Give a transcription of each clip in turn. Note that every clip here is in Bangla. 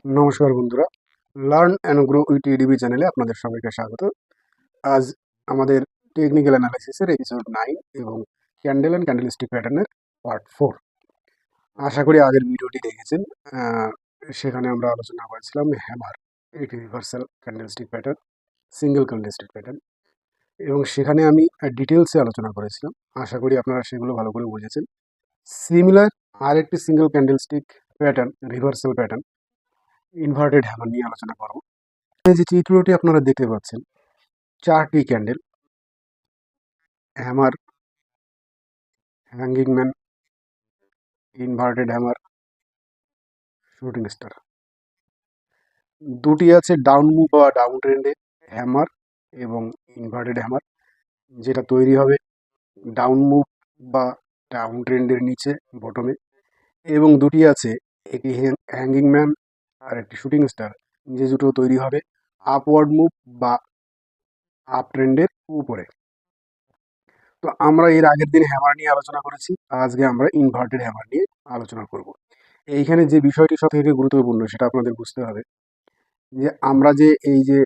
নমস্কার বন্ধুরা, লার্ন অ্যান্ড গ্রো উইথ ইডিবি চ্যানেলে আপনাদের সবাইকে স্বাগত। আজ আমাদের টেকনিক্যাল অ্যানালাইসিসের এপিসোড 9 এবং ক্যান্ডেল অ্যান্ড ক্যান্ডেলস্টিক প্যাটার্নের পার্ট 4। আশা করি আগের ভিডিওটি দেখেছেন। আহ, সেখানে আমরা আলোচনা করেছিলাম হ্যামার, একটি reversal candlestick pattern, single candlestick pattern, এবং সেখানে আমি ডিটেলসে আলোচনা করেছিলাম। আশা করি আপনারা সেগুলো ভালো করে বুঝেছেন। সিমিলার আরেকটি single candlestick pattern, reversal pattern, inverted hammer নিয়ে আলোচনা করব। এই যে চিত্রটি আপনারা দেখতে পাচ্ছেন, 4টি candle, hammer, hanging man, inverted hammer, shooting star. দুটি আছে ডাউন মুভ বা ডাউন ট্রেন্ডে হ্যামার এবং ইনভার্টেড হ্যামার, যেটা তৈরি হবে ডাউন মুভ বা ডাউন ট্রেন্ডের নিচে বটমে। এবং দুটি আছে, একটি হ্যাঙ্গিং ম্যান আর একটি শুটিং স্টার, যে দুটো তৈরি হবে আপওয়ার্ড মুভ বা আপ ট্রেন্ডের উপরে। তো আমরা এর আগের দিন হ্যামার নিয়ে আলোচনা করেছি, আজকে আমরা ইনভার্টেড হ্যামার নিয়ে আলোচনা করব। এইখানে যে বিষয়টি সব থেকে গুরুত্বপূর্ণ সেটা আপনাদের বুঝতে হবে, যে আমরা যে এই যে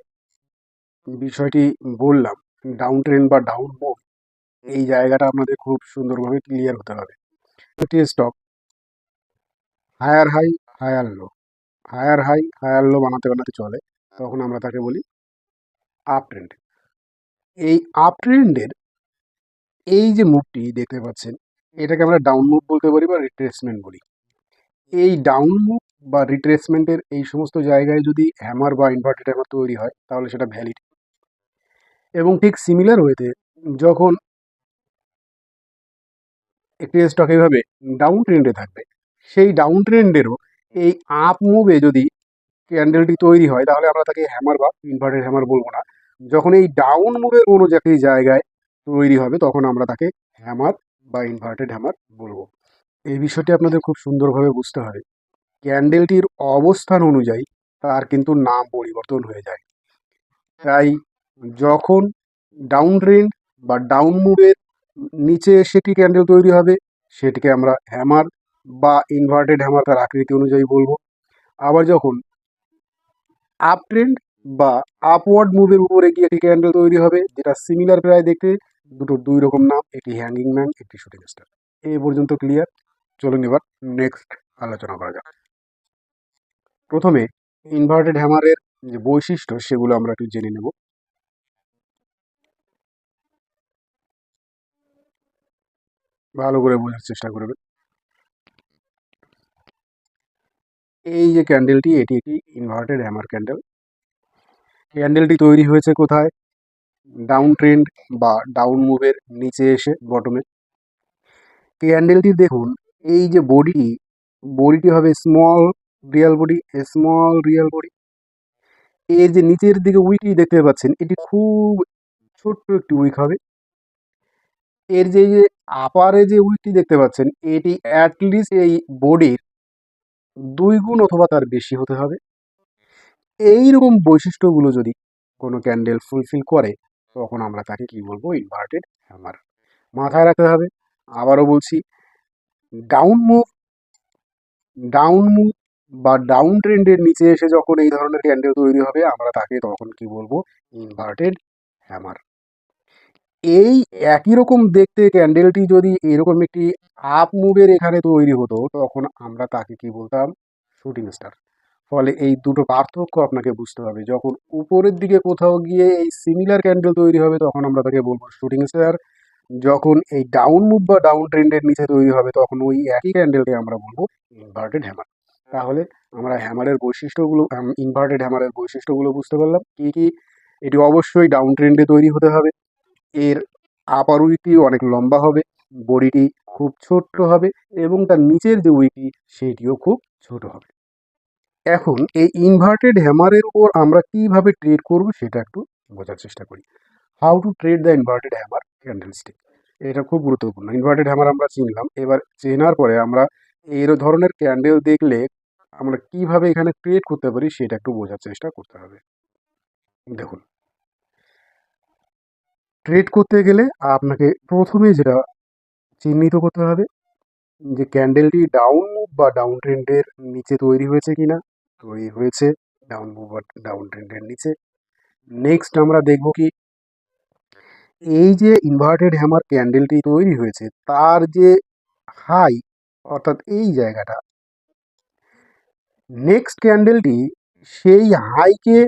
বিষয়টি বললাম, ডাউন ট্রেন্ড বা ডাউন মুভ, এই জায়গাটা আপনাদের খুব সুন্দরভাবে ক্লিয়ার হতে হবে। একটি stock higher high, higher low, higher high higher low বানাতে বানাতে চলে, তখন আমরা তাকে বলি আপ ট্রেন্ড। এই আপ ট্রেন্ডের এই যে মুভটি দেখতে পাচ্ছেন, এটাকে আমরা ডাউন মুভ বলতে পারি বা রিট্রেসমেন্ট বলি। এই ডাউন মুভ বা রিট্রেসমেন্টের এই সমস্ত জায়গায় যদি হ্যামার বা ইনভার্টেড হ্যামার তৈরি হয়, তাহলে সেটা ভ্যালিড। এবং ঠিক সিমিলার ওয়েতে যখন একটি স্টক এইভাবে ডাউন ট্রেন্ডে থাকবে, সেই ডাউন ট্রেন্ডেরও এই আপ মুভে যদি ক্যান্ডেলটি তৈরি হয়, তাহলে আমরা তাকে হ্যামার বা ইনভার্টেড হ্যামার বলবো না। যখন এই ডাউন মুভের কোনো একটি জায়গায় তৈরি হবে, তখন আমরা তাকে হ্যামার বা ইনভার্টেড হ্যামার বলবো। এই বিষয়টি আপনাদের খুব সুন্দরভাবে বুঝতে হবে। ক্যান্ডেলটির অবস্থান অনুযায়ী তার কিন্তু নাম পরিবর্তন হয়ে যায়। তাই যখন ডাউন ট্রেন্ড বা ডাউন মুভের নিচে সেটি ক্যান্ডেল তৈরি হবে, সেটিকে আমরা হ্যামার বা ইনভার্টেড হ্যামার তার আকৃতি অনুযায়ী বলবো। আবার যখন আপ ট্রেন্ড বা আপওয়ার্ড মুভের উপরে গিয়ে একটি ক্যান্ডেল তৈরি হবে, যেটা সিমিলার প্রায় দেখতে, দুটো দুই রকম নাম, একটি হ্যাঙ্গিং ম্যান, একটি শুটিং স্টার। এই পর্যন্ত ক্লিয়ার। চলুন এবার নেক্সট আলোচনা করা যাক। প্রথমে ইনভার্টেড হ্যামারের যে বৈশিষ্ট্য সেগুলো আমরা একটু জেনে নেব। ভালো করে বোঝার চেষ্টা করবেন। এই যে ক্যান্ডেলটি, এটি একটি ইনভার্টেড হ্যামার ক্যান্ডেল। ক্যান্ডেলটি তৈরি হয়েছে কোথায়? ডাউন ট্রেন্ড বা ডাউন মুভের নিচে এসে বটমে। ক্যান্ডেলটি দেখুন, এই যে বডিটি হবে small Real body, small Real body. এর যে নিচের দিকে উইকটি দেখতে পাচ্ছেন, এটি খুব ছোট্ট একটি উইক হবে। এর যে আপারে যে উইকটি দেখতে পাচ্ছেন, এটি অ্যাটলিস্ট এই বডির 2 গুণ অথবা তার বেশি হতে হবে। এইরকম বৈশিষ্ট্যগুলো যদি কোনো ক্যান্ডেল ফুলফিল করে, তখন আমরা তাকে কি বলবো? Inverted hammer. মাথায় রাখতে হবে, আবারও বলছি, ডাউন মুভ ডাউন মুভ বা ডাউন ট্রেন্ডের নিচে এসে যখন এই ধরনের ক্যান্ডেল তৈরি হবে, আমরা তাকে তখন কি বলবো? Inverted hammer. এই একই রকম দেখতে ক্যান্ডেলটি যদি এরকম একটি আপ মুভের এখানে তৈরি হতো, তখন আমরা তাকে কি বলতাম? Shooting star. ফলে এই দুটো পার্থক্য আপনাকে বুঝতে হবে। যখন উপরের দিকে কোথাও গিয়ে এই সিমিলার ক্যান্ডেল তৈরি হবে, তখন আমরা তাকে বলবো শুটিং স্টার। যখন এই ডাউন মুভ বা ডাউন ট্রেন্ডের নিচে তৈরি হবে, তখন ওই একই ক্যান্ডেলকে আমরা বলবো ইনভার্টেড হ্যামার। তাহলে আমরা হ্যামারের বৈশিষ্ট্যগুলো, ইনভার্টেড হ্যামারের বৈশিষ্ট্যগুলো বুঝতে পারলাম। কি কি? এটি অবশ্যই ডাউন ট্রেন্ডে তৈরি হতে হবে, এর আপার উইকটি অনেক লম্বা হবে, বডিটি খুব ছোট্ট হবে, এবং তার নিচের যে উইকটি সেটিও খুব ছোট হবে। এখন এই ইনভার্টেড হ্যামারের উপর আমরা কিভাবে ট্রেড করব সেটা একটু বোঝার চেষ্টা করি। How to trade the inverted hammer candlestick, এটা খুব গুরুত্বপূর্ণ। ইনভার্টেড হ্যামার আমরা চিনলাম, এবার চেনার পরে আমরা এই ধরনের ক্যান্ডেল দেখলে আমরা কিভাবে এখানে ট্রেড করতে পারি সেটা একটু বোঝার চেষ্টা করতে হবে। দেখুন, ট্রেড করতে গেলে আপনাকে প্রথমে যেটা চিহ্নিত করতে হবে, যে ক্যান্ডেলটি ডাউন মুভ বা ডাউন ট্রেন্ডের নিচে তৈরি হয়েছে কিনা, তৈরি হয়েছে ডাউন মুভার ডাউন ট্রেন্ডের নিচে। নেক্সট আমরা দেখব কি এই যে ইনভার্টেড হ্যামার ক্যান্ডেলটি তৈরি হয়েছে তার যে হাই অর্থাৎ এই জায়গাটা, নেক্সট ক্যান্ডেলটি সেই হাইকে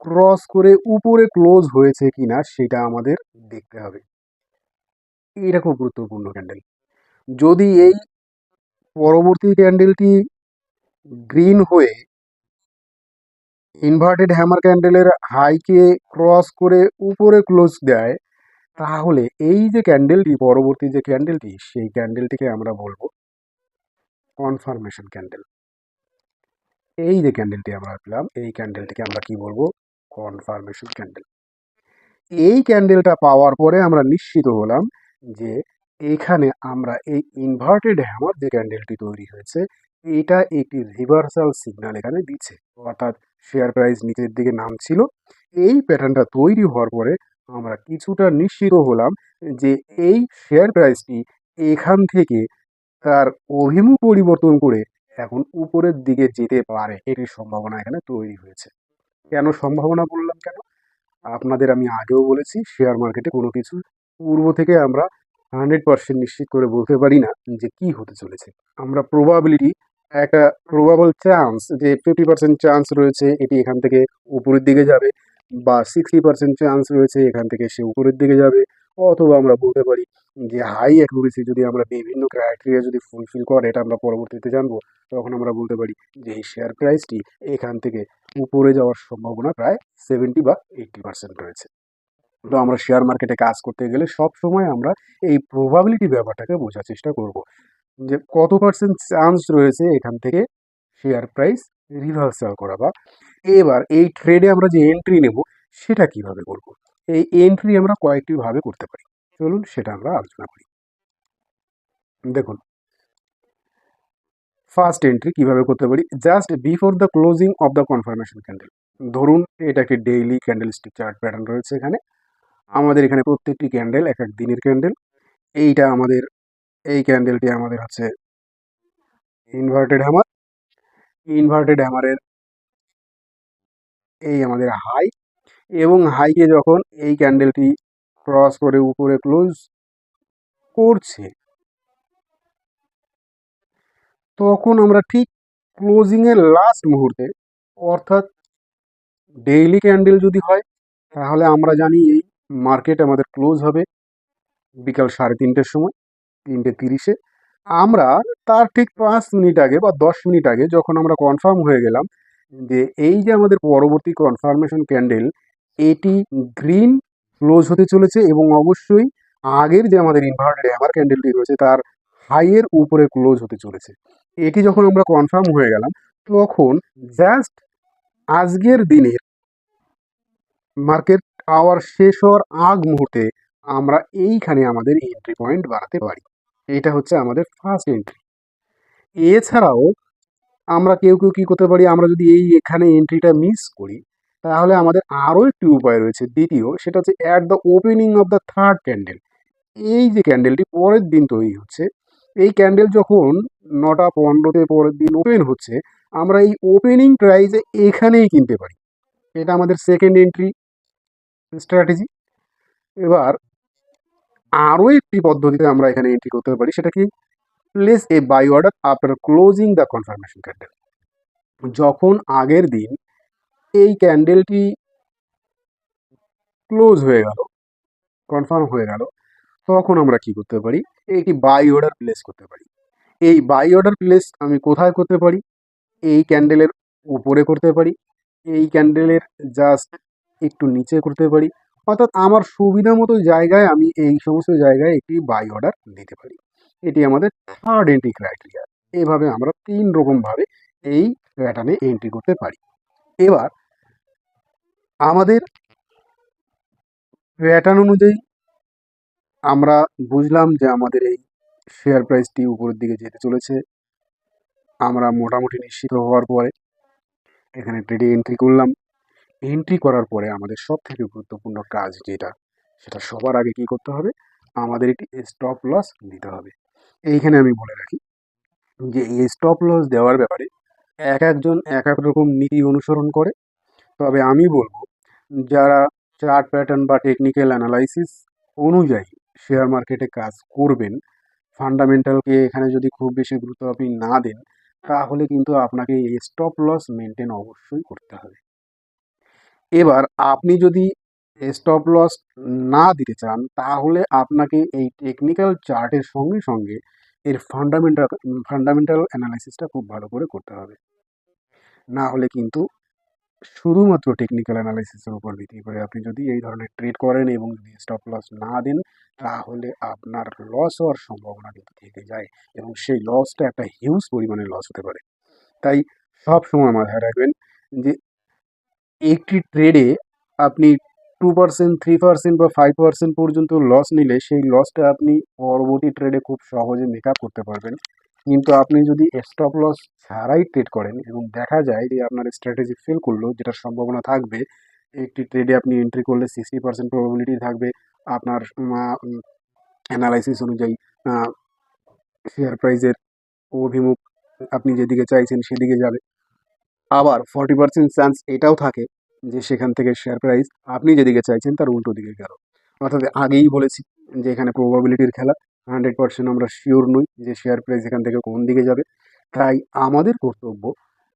ক্রস করে উপরে ক্লোজ হয়েছে কিনা সেটা আমাদের দেখতে হবে। এটা খুব গুরুত্বপূর্ণ ক্যান্ডেল। যদি এই পরবর্তী ক্যান্ডেলটি গ্রিন হয়ে ইনভার্টেড হ্যামার ক্যান্ডেলের হাইকে ক্রস করে উপরে ক্লোজ দেয়, তাহলে এই যে ক্যান্ডেলটি পরবর্তী যে ক্যান্ডেলটি সেই ক্যান্ডেলটিকে আমরা বলবো কনফার্মেশন ক্যান্ডেল। এই যে ক্যান্ডেলটি আমরা পেলাম এই ক্যান্ডেলটিকে আমরা কি বলবো? Confirmation candle. এই ক্যান্ডেলটা পাওয়ার পরে আমরা নিশ্চিত হলাম যে এখানে আমরা এই ইনভার্টেড হ্যামার যে ক্যান্ডেলটি তৈরি হয়েছে এটা একটি রিভার্সাল সিগন্যাল এখানে দিচ্ছে, অর্থাৎ শেয়ার প্রাইস নিচের দিকে নামছিল। এই প্যাটার্নটা তৈরি হওয়ার পরে আমরা কিছুটা নিশ্চিত হলাম যে এই শেয়ার প্রাইসটি এখান থেকে তার অভিমুখ পরিবর্তন করে এখন উপরের দিকে যেতে পারে, এটির সম্ভাবনা এখানে তৈরি হয়েছে। কেন সম্ভাবনা বললাম কেন? আপনাদের আমি আগেও বলেছি শেয়ার মার্কেটে কোনো কিছু পূর্ব থেকে আমরা 100% নিশ্চিত করে বলতে পারি না যে কি হতে চলেছে। আমরা প্রবাবিলিটি, একটা প্রবাবল চান্স যে 50% চান্স রয়েছে এটি এখান থেকে উপরের দিকে যাবে, বা 60% চান্স রয়েছে এখান থেকে সে উপরের দিকে যাবে, অথবা আমরা বলতে পারি যে হাই অ্যাকুরেসি যদি আমরা বিভিন্ন ক্রাইটেরিয়া যদি ফুলফিল করে, এটা আমরা পরবর্তীতে জানবো, তখন আমরা বলতে পারি যে এই শেয়ার প্রাইসটি এখান থেকে উপরে যাওয়ার সম্ভাবনা প্রায় 70 বা 80% রয়েছে। তো আমরা শেয়ার মার্কেটে কাজ করতে গেলে সব সময় আমরা এই প্রবাবিলিটি ব্যাপারটাকে বোঝার চেষ্টা করব যে কত পার্সেন্ট চান্স রয়েছে এখান থেকে শেয়ার প্রাইস রিভার্সাল করা। বা এবার এই ট্রেডে আমরা যে এন্ট্রি নেব সেটা কিভাবে করব? এই এন্ট্রি আমরা কয়েকটি ভাবে করতে পারি, চলুন সেটা আমরা আলোচনা করি। দেখুন, ফার্স্ট এন্ট্রি কিভাবে করতে পারি? Just before the closing of the confirmation candle. ধরুন এটা একটি ডেইলি ক্যান্ডেলস্টিক চার্ট প্যাটার্ন রয়েছে এখানে, আমাদের এখানে প্রত্যেকটি ক্যান্ডেল এক এক দিনের ক্যান্ডেল। এইটা আমাদের, এই ক্যান্ডেলটি আমাদের হচ্ছে ইনভার্টেড হ্যামার। ইনভার্টেড হ্যামারের এই আমাদের হাই, এবং হাইকে যখন এই ক্যান্ডেলটি ক্রস করে উপরে ক্লোজ করছে তখন আমরা ঠিক ক্লোজিং এর লাস্ট মুহূর্তে, অর্থাৎ ডেইলি ক্যান্ডেল যদি হয় তাহলে আমরা জানি এই মার্কেট আমাদের ক্লোজ হবে বিকাল 3:30-র সময়, 3:30-এ। আমরা তার ঠিক 5 মিনিট আগে বা 10 মিনিট আগে যখন আমরা কনফার্ম হয়ে গেলাম যে এই যে আমাদের পরবর্তী কনফার্মেশন ক্যান্ডেল এটি গ্রিন ক্লোজ হতে চলেছে, এবং অবশ্যই আগের যে আমাদের ইনভার্টেড হ্যামার ক্যান্ডেলটি রয়েছে তার হাইয়ের উপরে ক্লোজ হতে চলেছে, এটি যখন আমরা কনফার্ম হয়ে গেলাম তখন জাস্ট আজকের দিনের মার্কেট আওয়ার শেষ হওয়ার আগ মুহূর্তে আমরা এইখানে আমাদের এন্ট্রি পয়েন্ট বাড়াতে পারি। এটা হচ্ছে আমাদের ফার্স্ট এন্ট্রি। এছাড়াও আমরা কেউ কেউ কী করতে পারি, আমরা যদি এই এখানে এন্ট্রিটা মিস করি তাহলে আমাদের আরও একটি উপায় রয়েছে দ্বিতীয়, সেটা হচ্ছে at the opening of the third candle. এই যে ক্যান্ডেলটি পরের দিন তৈরি হচ্ছে, এই ক্যান্ডেল যখন 9:15-তে পরের দিন ওপেন হচ্ছে, আমরা এই ওপেনিং প্রাইসে এখানেই কিনতে পারি। এটা আমাদের সেকেন্ড এন্ট্রি স্ট্র্যাটেজি। এবার আরও একটি পদ্ধতিতে আমরা এখানে এন্ট্রি করতে পারি, সেটা কি? Place a buy order after closing the confirmation candle. যখন আগের দিন এই ক্যান্ডেলটি ক্লোজ হয়ে গেল, কনফার্ম হয়ে গেল, তখন আমরা কি করতে পারি? একটি বাই অর্ডার প্লেস করতে পারি। এই বাই অর্ডার প্লেস আমি কোথায় করতে পারি? এই ক্যান্ডেলের উপরে করতে পারি, এই ক্যান্ডেলের জাস্ট একটু নিচে করতে পারি, অর্থাৎ আমার সুবিধা মতো জায়গায় আমি এই সমস্ত জায়গায় একটি বাই অর্ডার দিতে পারি। এটি আমাদের থার্ড এন্ট্রি ক্রাইটেরিয়া। এভাবে আমরা 3 রকমভাবে এই প্যাটার্নে এন্ট্রি করতে পারি। এবার আমাদের প্যাটার্ন অনুযায়ী আমরা বুঝলাম যে আমাদের এই শেয়ার প্রাইসটি উপরের দিকে যেতে চলেছে। আমরা মোটামুটি নিশ্চিত হওয়ার পরে এখানে ট্রেডে এন্ট্রি করলাম। এন্ট্রি করার পরে আমাদের সবথেকে গুরুত্বপূর্ণ কাজ যেটা, সেটা সবার আগে কি করতে হবে? আমাদের একটি স্টপ লস দিতে হবে। এইখানে আমি বলে রাখি যে এই স্টপ লস দেওয়ার ব্যাপারে এক একজন এক এক রকম নীতি অনুসরণ করে। তবে আমি বলবো, যারা চার্ট প্যাটার্ন বা টেকনিক্যাল অ্যানালাইসিস অনুযায়ী শেয়ার মার্কেটে কাজ করবেন, ফান্ডামেন্টালকে এখানে যদি খুব বেশি গুরুত্ব আপনি না দেন, তাহলে কিন্তু আপনাকে এই স্টপ লস মেনটেন অবশ্যই করতে হবে। এবার আপনি যদি স্টপ লস না দিতে চান, তাহলে আপনাকে এই টেকনিক্যাল চার্টের সঙ্গে সঙ্গে এর ফান্ডামেন্টাল অ্যানালাইসিসটা খুব ভালো করে করতে হবে। না হলে কিন্তু শুধুমাত্র টেকনিক্যাল অ্যানালাইসিসের উপর ভিত্তি করে আপনি যদি এই ধরনের ট্রেড করেন এবং যদি স্টপ লস না দেন, তাহলে আপনার লস হওয়ার সম্ভাবনা কিন্তু থেকে যায় এবং সেই লসটা একটা হিউজ পরিমাণে লস হতে পারে। তাই সব সময় মাথায় রাখবেন যে একটি ট্রেডে আপনি 2%, 3% বা 5% পর্যন্ত লস নিলে সেই লসটা আপনি পরবর্তী ট্রেডে খুব সহজে মেক আপ করতে পারবেন। কিন্তু আপনি যদি স্টপ লস ছাড়াই ট্রেড করেন এবং দেখা যায় যে আপনার স্ট্র্যাটেজি ফেল করলো, যেটার সম্ভাবনা থাকবে, একটি ট্রেডে আপনি এন্ট্রি করলে 60% প্রবাবিলিটি থাকবে আপনার অ্যানালাইসিস অনুযায়ী শেয়ার প্রাইসের অভিমুখ আপনি যেদিকে চাইছেন সেদিকে যাবে। আবার 40% চান্স এটাও থাকে যে সেখান থেকে শেয়ার প্রাইস আপনি যেদিকে চাইছেন তার উল্টো দিকে গেল। অর্থাৎ আগেই বলেছি যে এখানে প্রবাবিলিটির খেলা। 100% আমরা শিওর নই যে শেয়ার প্রাইস এখান থেকে কোন দিকে যাবে। তাই আমাদের কর্তব্য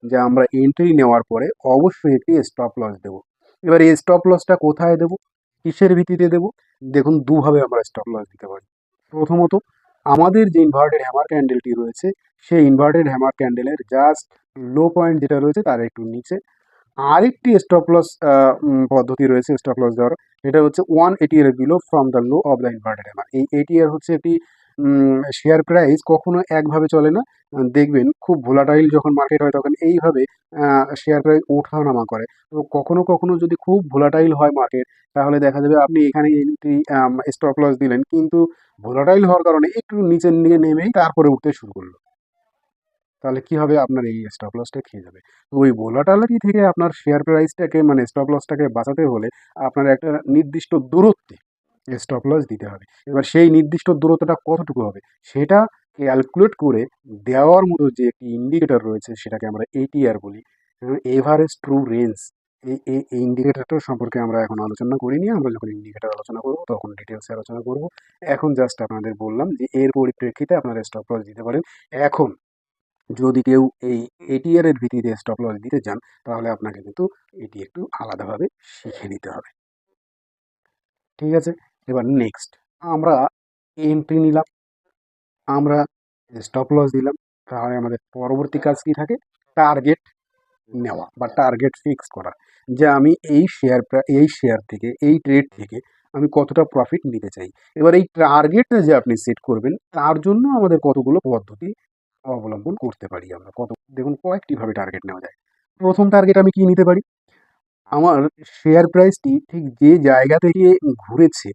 যে আমরা এন্ট্রি নেওয়ার পরে অবশ্যই একটি স্টপ লস দেব। এবার এই স্টপ লসটা কোথায় দেব, কিসের ভিত্তিতে দেব? দেখুন, দুভাবে আমরা স্টপ লস দিতে পারি। প্রথমত, আমাদের যে ইনভার্টেড হ্যামার ক্যান্ডেলটি রয়েছে, সেই ইনভার্টেড হ্যামার ক্যান্ডেলের জাস্ট লো পয়েন্ট যেটা রয়েছে তার একটু নিচে আরেকটি স্টপ লস পদ্ধতি রয়েছে স্টপ লস দেওয়ার। এটা হচ্ছে 180 এর below from the low of the inverted hammer. এই এটিআর হচ্ছে একটি শেয়ার প্রাইস কখনো একভাবে চলে না। দেখবেন খুব ভোলাটাইল যখন মার্কেট হয় তখন এইভাবে শেয়ার প্রাইস ওঠানামা করে। তো কখনো কখনো যদি খুব ভোলাটাইল হয় মার্কেট, তাহলে দেখা যাবে আপনি এখানে এন্ট্রি স্টপ লস দিলেন, কিন্তু ভোলাটাইল হওয়ার কারণে একটু নিচের দিকে নেমেই তারপরে উঠতে শুরু করলো। তাহলে কি হবে? আপনার এই স্টপ লসটা খেয়ে যাবে। তো ওই ভোলাটিলিটি থেকে আপনার শেয়ার প্রাইসটাকে মানে স্টপ লসটাকে বাঁচাতে হলে আপনার একটা নির্দিষ্ট দূরত্বে স্টপ লস দিতে হবে। এবার সেই নির্দিষ্ট দূরত্বটা কতটুকু হবে সেটা ক্যালকুলেট করে দেওয়ার মতো যে একটি ইন্ডিকেটর রয়েছে সেটাকে আমরা এটিআর বলি। Average true range. এই ইন্ডিকেটরটা সম্পর্কে আমরা এখন আলোচনা করিনি। আমরা যখন ইন্ডিকেটর আলোচনা করব তখন ডিটেলসে আলোচনা করব। এখন জাস্ট আপনাদের বললাম যে এর পরিপ্রেক্ষিতে আপনারা স্টপ লস দিতে পারেন। এখন যদি কেউ এই এটিআর এর ভিত্তিতে স্টপ লস দিতে চান, তাহলে আপনাকে কিন্তু এটি একটু আলাদাভাবে শিখে নিতে হবে। ঠিক আছে? এবার নেক্সট আমরা এন্ট্রি নিলাম, আমরা স্টপ লস দিলাম। তাহলে আমাদের পরবর্তী কাজ কি থাকে? টার্গেট নেওয়া বা টার্গেট ফিক্স করা। যে আমি এই শেয়ার থেকে, এই ট্রেড থেকে আমি কতটা প্রফিট নিতে চাই। এবার এই টার্গেটটা যে আপনি সেট করবেন, তার জন্য আমাদের কতগুলো পদ্ধতি অবলম্বন করতে পারি আমরা। দেখুন, কয়েকটি ভাবে টার্গেট নেওয়া যায়। প্রথম টার্গেট আমি কি নিতে পারি? আমার শেয়ার প্রাইসটি ঠিক যে জায়গা থেকে ঘুরেছে,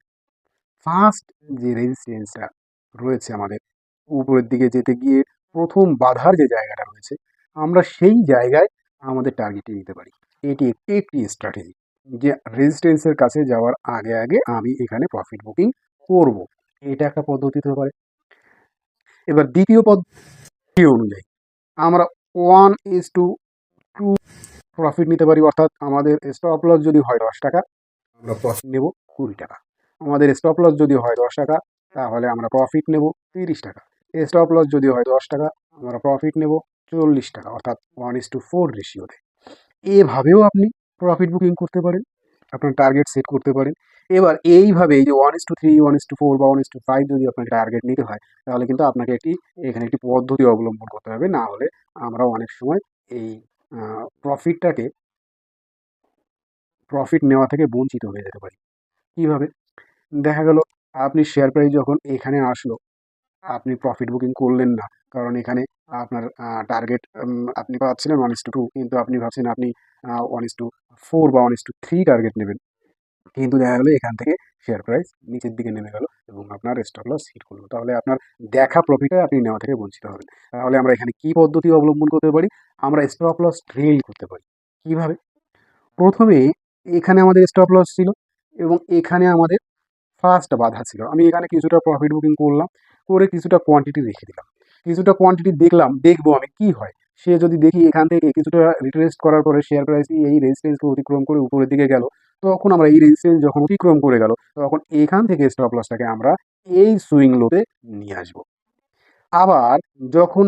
ফার্স্ট যে রেজিস্ট্যান্সটা রয়েছে আমাদের উপরের দিকে যেতে গিয়ে প্রথম বাধার যে জায়গাটা রয়েছে, আমরা সেই জায়গায় আমাদের টার্গেটটি নিতে পারি। এটি একটি স্ট্র্যাটেজি যে রেজিস্ট্যান্সের কাছে যাওয়ার আগে আগে আমি এখানে প্রফিট বুকিং করব। এটা একটা পদ্ধতি হতে পারে। এবার দ্বিতীয় পদ্ধতি অনুযায়ী আমরা 1:2 প্রফিট নিতে পারি। অর্থাৎ আমাদের স্টপ লস যদি হয় 10 টাকা, আমরা প্রফিট নেব 20 টাকা। আমাদের স্টপ লস যদি হয় 10 টাকা, তাহলে আমরা প্রফিট নেব 30 টাকা। স্টপ লস যদি হয় 10 টাকা, আমরা প্রফিট নেব 40 টাকা, অর্থাৎ 1:4 রেশিওতে। এভাবেও আপনি প্রফিট বুকিং করতে পারেন, আপনার টার্গেট সেট করতে পারেন। এবার এইভাবে এই যে 1:3, 1:4 বা 1:5 যদি আপনাকে টার্গেট নিতে হয়, তাহলে কিন্তু আপনাকে এখানে একটি পদ্ধতি অবলম্বন করতে হবে। না হলে আমরা অনেক সময় এই প্রফিটটাকে প্রফিট নেওয়া থেকে বঞ্চিত হয়ে যেতে পারি। কিভাবে? দেখা গেল আপনি শেয়ার প্রাইস যখন এখানে আসলো, আপনি প্রফিট বুকিং করলেন না। কারণ এখানে আপনার টার্গেট আপনি পাচ্ছিলেন 1:2, কিন্তু আপনি ভাবছেন আপনি 1:4 বা 1:3 টার্গেট নেবেন। কিন্তু দেখা গেল এখান থেকে শেয়ার প্রাইস নিচের দিকে নেমে গেল এবং আপনার স্টপ লস হিট করলো। তাহলে আপনার দেখা প্রফিটে আপনি নেওয়া থেকে বঞ্চিত হবেন। তাহলে আমরা এখানে কি পদ্ধতি অবলম্বন করতে পারি? আমরা স্টপ লস ট্রেল করতে পারি। কিভাবে? প্রথমে এখানে আমাদের স্টপ লস ছিল এবং এখানে আমাদের ফার্স্ট বাধা ছিল। আমি এখানে কিছুটা প্রফিট বুকিং করলাম, করে কিছুটা কোয়ান্টিটি রেখে দিলাম। কিছুটা কোয়ান্টিটি দেখবো আমি কি হয়। সে যদি দেখি এখান থেকে কিছুটা রিট্রেস করার পরে শেয়ার প্রাইস এই রেজিস্ট্যান্সকে অতিক্রম করে উপরের দিকে গেল, তখন আমরা এই রেজিস্ট্যান্স যখন অতিক্রম করে গেল, তখন এখান থেকে স্টপ লসটাকে আমরা এই সুইং লোতে নিয়ে আসবো। আবার যখন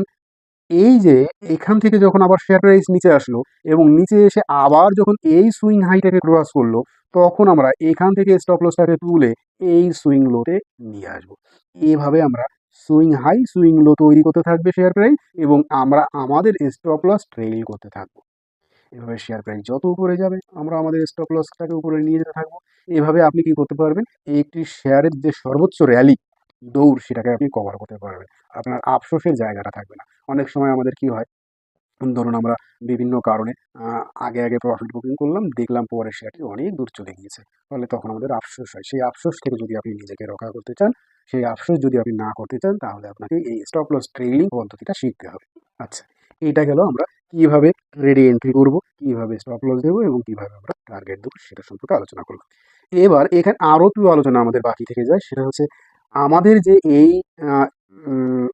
এই যে এখান থেকে যখন আবার শেয়ার প্রাইস নিচে আসলো এবং নিচে এসে আবার যখন এই সুইং হাইটাকে ক্রস করলো, তখন আমরা এখান থেকে স্টপ লসটাকে তুলে এই সুইং লোতে নিয়ে আসবো। এভাবে আমরা সুইং হাই সুইং লো তৈরি করতে থাকবে শেয়ার প্রাইস, এবং আমরা আমাদের স্টপ লস ট্রেইল করতে থাকবো। এভাবে শেয়ার প্রাইস যত উপরে যাবে আমরা আমাদের স্টপ লসটাকে উপরে নিয়ে যেতে থাকবো। এভাবে আপনি কি করতে পারবেন, একটি শেয়ারের যে সর্বোচ্চ র্যালি দৌড় সেটাকে আপনি কভার করতে পারবেন। আপনার আফসোসের জায়গাটা থাকবে না। অনেক সময় আমাদের কি হয়, ধরুন আমরা বিভিন্ন কারণে আগে প্রফিট বুকিং করলাম, দেখলাম পরে শেয়ারটি অনেক দূর চলে গিয়েছে। ফলে তখন আমাদের আফসোস হয়। সেই আফসোস থেকে যদি আপনি নিজেকে রক্ষা করতে চান, সেই আফসোস যদি আপনি না করতে চান, তাহলে আপনাকে এই স্টপ লস ট্রেডিং পদ্ধতিটা শিখতে হবে। আচ্ছা, এটা গেল আমরা কিভাবে ট্রেডে এন্ট্রি করব, কিভাবে স্টপ লস দেবো এবং কিভাবে আমরা টার্গেট দেবো সেটা সম্পর্কে আলোচনা করলাম। এবার এখানে আরও একটু আলোচনা আমাদের বাকি থেকে যায়, সেটা হচ্ছে আমাদের যে এই আহ, উম,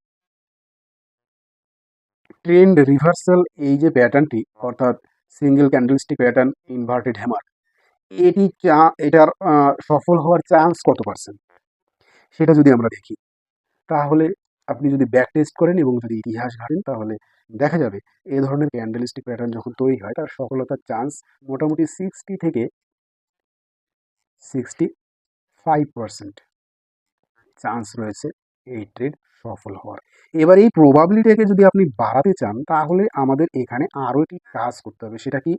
ট্রেন্ড রিভার্সাল এই যে প্যাটার্নটি, অর্থাৎ single candlestick pattern inverted hammer, এটার সফল হওয়ার চান্স কত পার্সেন্ট সেটা যদি আমরা দেখি, তাহলে আপনি যদি ব্যাক টেস্ট করেন এবং যদি ইতিহাস ঘাটেন, তাহলে দেখা যাবে এ ধরনের ক্যান্ডেলস্টিক প্যাটার্ন যখন তৈরি হয় তার সফলতার চান্স মোটামুটি 60 থেকে 65% চান্স রয়েছে এই ট্রেড সফল হওয়ার। এবার এই প্রবাবিলিটিকে যদি আপনি বাড়াতে চান, তাহলে আমাদের এখানে আরও একটি কাজ করতে হবে। সেটা কি,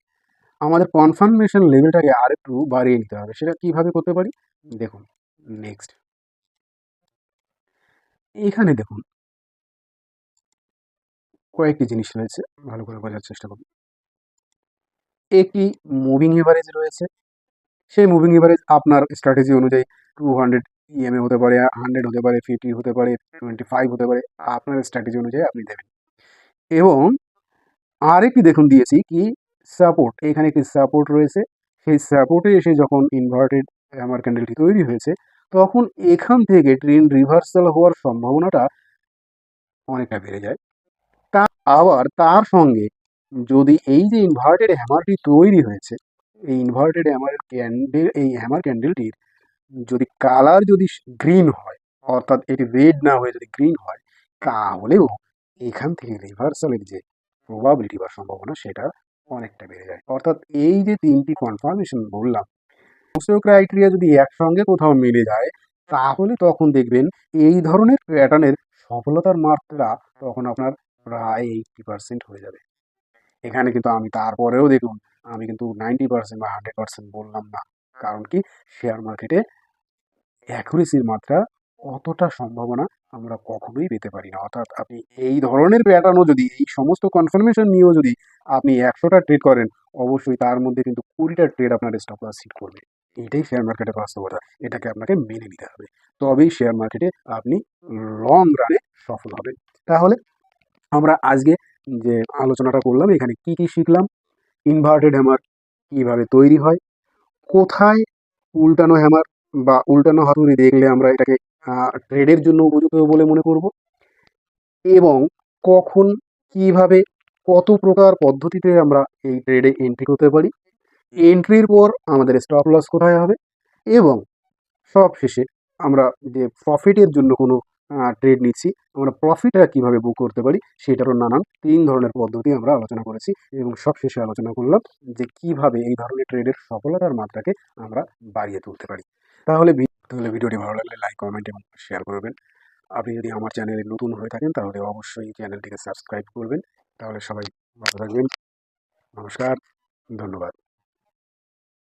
আমাদের কনফার্মেশন লেভেলটাকে আরেকটু বাড়িয়ে নিতে হবে। সেটা কিভাবে করতে পারি, দেখুন নেক্সট এখানে দেখুন কয়েকটি জিনিস রয়েছে, ভালো করে বোঝার চেষ্টা করুন। একটি মুভিং এভারেজ রয়েছে, সেই মুভিং এভারেজ আপনার স্ট্র্যাটেজি অনুযায়ী 200 ইএমএ হতে পারে, 100 হতে পারে, 50 হতে পারে, 25 হতে পারে, আপনার স্ট্র্যাটেজি অনুযায়ী আপনি দেবেন। এবং আরেকটি দেখুন দিয়েছি কি, সাপোর্ট, এখানে একটি সাপোর্ট রয়েছে। সেই সাপোর্টে এসে যখন ইনভার্টেড হ্যামার ক্যান্ডেলটি তৈরি হয়েছে, তখন এখান থেকে ট্রেন্ড রিভার্সাল হওয়ার সম্ভাবনাটা অনেকটা বেড়ে যায়। তা আবার তার সঙ্গে যদি এই যে ইনভার্টেড হ্যামারটি তৈরি হয়েছে, এই ইনভার্টেড হ্যামার ক্যান্ডেল, এই হ্যামার ক্যান্ডেলটির যদি কালার যদি গ্রিন হয়, অর্থাৎ এটি রেড না হয়ে যদি গ্রিন হয়, তাহলেও এখান থেকে রিভার্সালের যে প্রবাবিলিটি বা সম্ভাবনা সেটা অনেকটা বেড়ে যায়। অর্থাৎ এই যে তিনটি কনফার্মেশন বললাম, সমস্ত ক্রাইটেরিয়া যদি একসঙ্গে কোথাও মিলে যায়, তাহলে তখন দেখবেন এই ধরনের প্যাটার্নের সফলতার মাত্রা তখন আপনার প্রায় 80% হয়ে যাবে। এখানে কিন্তু আমি তারপরেও দেখুন, আমি কিন্তু 90% বা 100% বললাম না। কারণ কি, শেয়ার মার্কেটে অ্যাকুরেসির মাত্রা অতটা সম্ভাবনা আমরা কখনোই পেতে পারি না। অর্থাৎ আপনি এই ধরনের প্যাটার্নও যদি, এই সমস্ত কনফার্মেশন নিয়েও যদি আপনি 100টা ট্রেড করেন, অবশ্যই তার মধ্যে কিন্তু 20টা ট্রেড আপনার স্টপ লস হিট করবে। এটাই শেয়ার মার্কেটের বাস্তবতা। এটাকে আপনাকে মেনে নিতে হবে। তবেই শেয়ার মার্কেটে আপনি লং রানে সফল হবেন। তাহলে আমরা আজকে যে আলোচনাটা করলাম, এখানে কি কি শিখলাম, ইনভার্টেড হ্যামার কিভাবে তৈরি হয়, কোথায় উল্টানো হ্যামার বা উল্টানো হাতুড়ি দেখলে আমরা এটাকে ট্রেডের জন্য উপযুক্ত বলে মনে করব, এবং কখন, কিভাবে, কত প্রকার পদ্ধতিতে আমরা এই ট্রেডে এন্ট্রি করতে পারি, এন্ট্রির পর আমাদের স্টপ লস কোথায় হবে, এবং সবশেষে আমরা যে প্রফিটের জন্য কোনো ট্রেড নিচ্ছি, আমরা প্রফিটটা কীভাবে বুক করতে পারি সেটারও নানান 3 ধরনের পদ্ধতি আমরা আলোচনা করেছি। এবং সবশেষে আলোচনা করলাম যে কিভাবে এই ধরনের ট্রেডের সফলতার মাত্রাকে আমরা বাড়িয়ে তুলতে পারি। তাহলে ভিডিওটি ভালো লাগলে লাইক, কমেন্ট এবং শেয়ার করবেন। আপনি যদি আমার চ্যানেলে নতুন হয়ে থাকেন, তাহলে অবশ্যই চ্যানেলটিকে সাবস্ক্রাইব করবেন। তাহলে সবাই ভালো থাকবেন। নমস্কার, ধন্যবাদ।